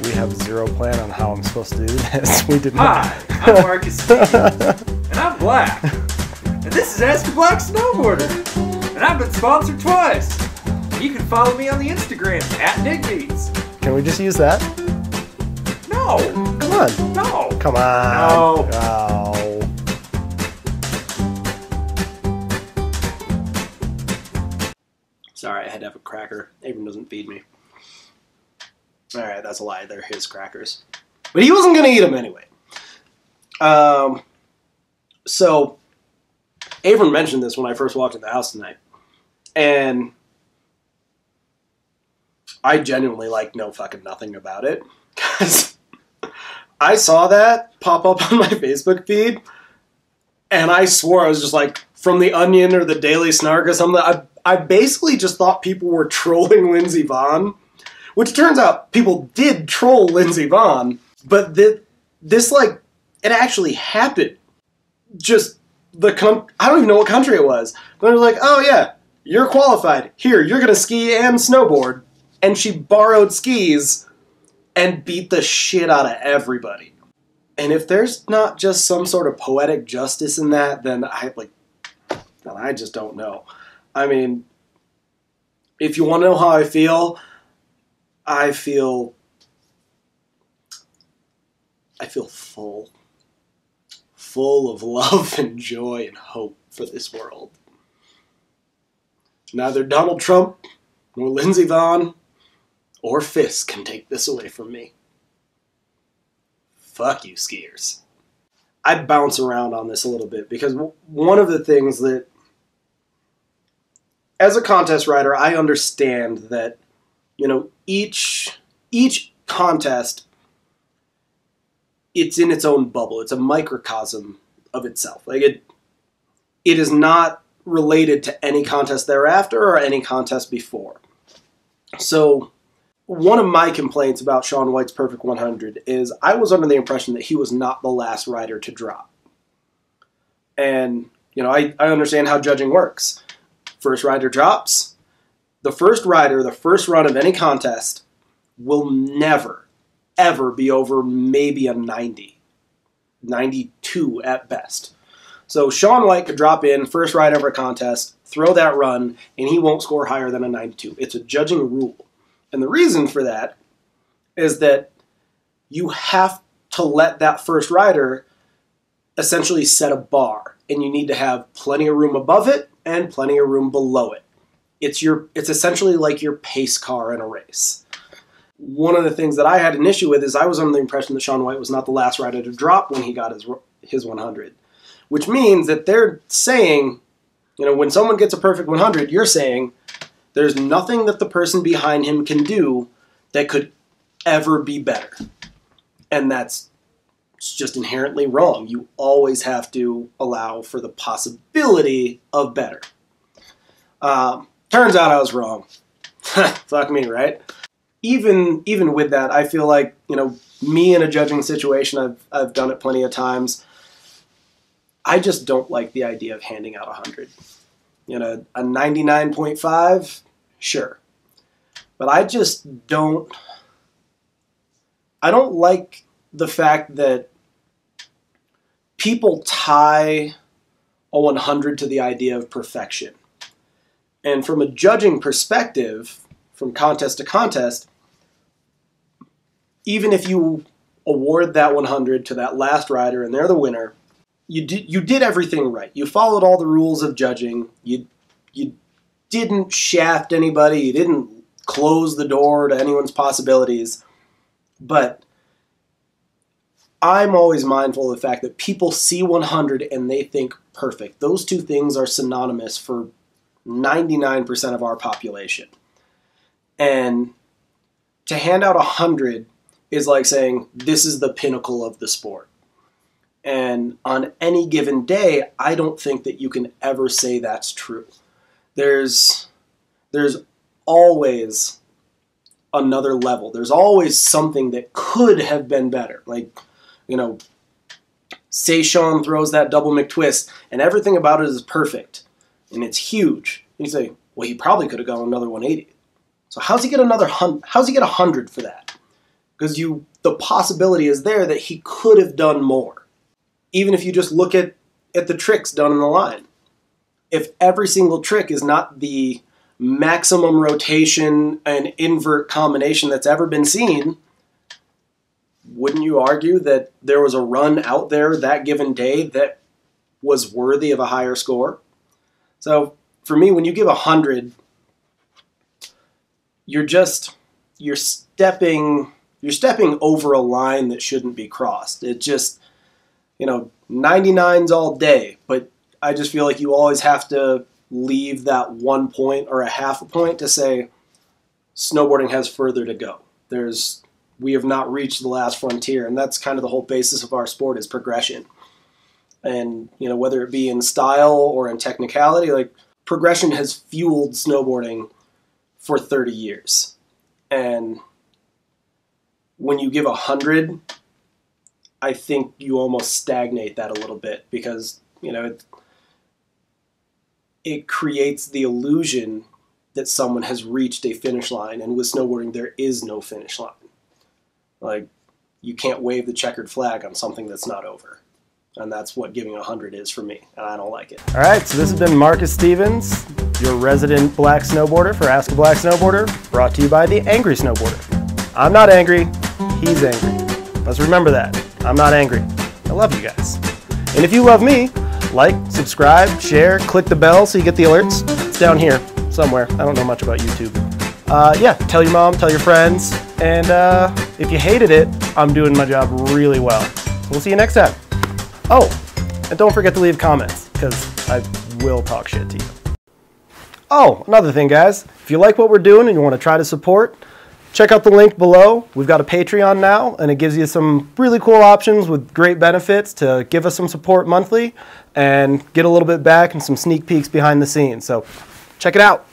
We have zero plan on how I'm supposed to do this. We did Hi, not. I'm Marcus Steve, and I'm black. And this is Ask a Black Snowboarder. And I've been sponsored twice. You can follow me on the Instagram @DigBeats. Can we just use that? No. Come on. No. Come on. No. Oh. Sorry, I had to have a cracker. Avran doesn't feed me. Alright, that's a lie. They're his crackers. But he wasn't going to eat them anyway. So, Avran mentioned this when I first walked in the house tonight. And I genuinely know fucking nothing about it. Because I saw that pop up on my Facebook feed. And I swore I was just like, from The Onion or the Daily Snark or something. I basically just thought people were trolling Lindsey Vonn. Which turns out people did troll Lindsey Vonn, but this it actually happened. Just I don't even know what country it was. But they're like, oh yeah, you're qualified. Here, you're gonna ski and snowboard. And she borrowed skis and beat the shit out of everybody. And if there's not just some sort of poetic justice in that, then I just don't know. I mean, if you want to know how I feel full of love and joy and hope for this world. Neither Donald Trump nor Lindsey Vonn or Fisk can take this away from me. Fuck you, skiers. I bounce around on this a little bit because one of the things that, as a contest rider, I understand that, each contest, it's in its own bubble. It's a microcosm of itself. It is not related to any contest thereafter or any contest before. So one of my complaints about Shaun Whites' Perfect 100 is I was under the impression that he was not the last rider to drop. And, I understand how judging works. First rider drops. The first rider, the first run of any contest, will never, ever be over maybe a 90. 92 at best. So Shaun White could drop in, first ride of a contest, throw that run, and he won't score higher than a 92. It's a judging rule. And the reason for that is that you have to let that first rider essentially set a bar. And you need to have plenty of room above it and plenty of room below it. It's essentially like your pace car in a race. One of the things that I had an issue with is I was under the impression that Shaun White was not the last rider to drop when he got his 100. Which means that they're saying, when someone gets a perfect 100, you're saying there's nothing that the person behind him can do that could ever be better. And that's just inherently wrong. You always have to allow for the possibility of better. Turns out I was wrong. Fuck me, right? Even with that, I feel like, me in a judging situation, I've done it plenty of times. I just don't like the idea of handing out 100. A 99.5, sure. But I don't like the fact that people tie a 100 to the idea of perfection. And from a judging perspective, from contest to contest, even if you award that 100 to that last rider and they're the winner, you did everything right. You followed all the rules of judging. You didn't shaft anybody. You didn't close the door to anyone's possibilities. But I'm always mindful of the fact that people see 100 and they think perfect. Those two things are synonymous for 99% of our population. And to hand out 100 is like saying, this is the pinnacle of the sport. And on any given day, I don't think that you can ever say that's true. There's always another level. There's always something that could have been better. Say Shaun throws that double McTwist, and everything about it is perfect, and it's huge. And you say, well, he probably could have gone another 180. So how's he get 100 for that? because the possibility is there that he could have done more. Even if you just look at the tricks done in the line. If every single trick is not the maximum rotation and invert combination that's ever been seen, wouldn't you argue that there was a run out there that given day that was worthy of a higher score? So for me, when you give 100, you're stepping over a line that shouldn't be crossed. It just, 99's all day, but I just feel like you always have to leave that 1 point or a half a point to say snowboarding has further to go. We have not reached the last frontier, and that's kind of the whole basis of our sport is progression. And, whether it be in style or in technicality, like progression has fueled snowboarding for 30 years. And when you give 100, I think you almost stagnate that a little bit because, it creates the illusion that someone has reached a finish line. And with snowboarding, there is no finish line. Like, you can't wave the checkered flag on something that's not over. And that's what giving 100 is for me, and I don't like it. All right, so this has been Marcus Stevens, your resident black snowboarder for Ask a Black Snowboarder, brought to you by the Angry Snowboarder. I'm not angry, he's angry. Let's remember that. I'm not angry. I love you guys. And if you love me, like, subscribe, share, click the bell so you get the alerts. It's down here somewhere. I don't know much about YouTube. Yeah, tell your mom, tell your friends, and if you hated it, I'm doing my job really well. So we'll see you next time. Oh, and don't forget to leave comments, because I will talk shit to you. Oh, another thing, guys. If you like what we're doing and you want to try to support, check out the link below. We've got a Patreon now, and it gives you some really cool options with great benefits to give us some support monthly and get a little bit back and some sneak peeks behind the scenes. So check it out.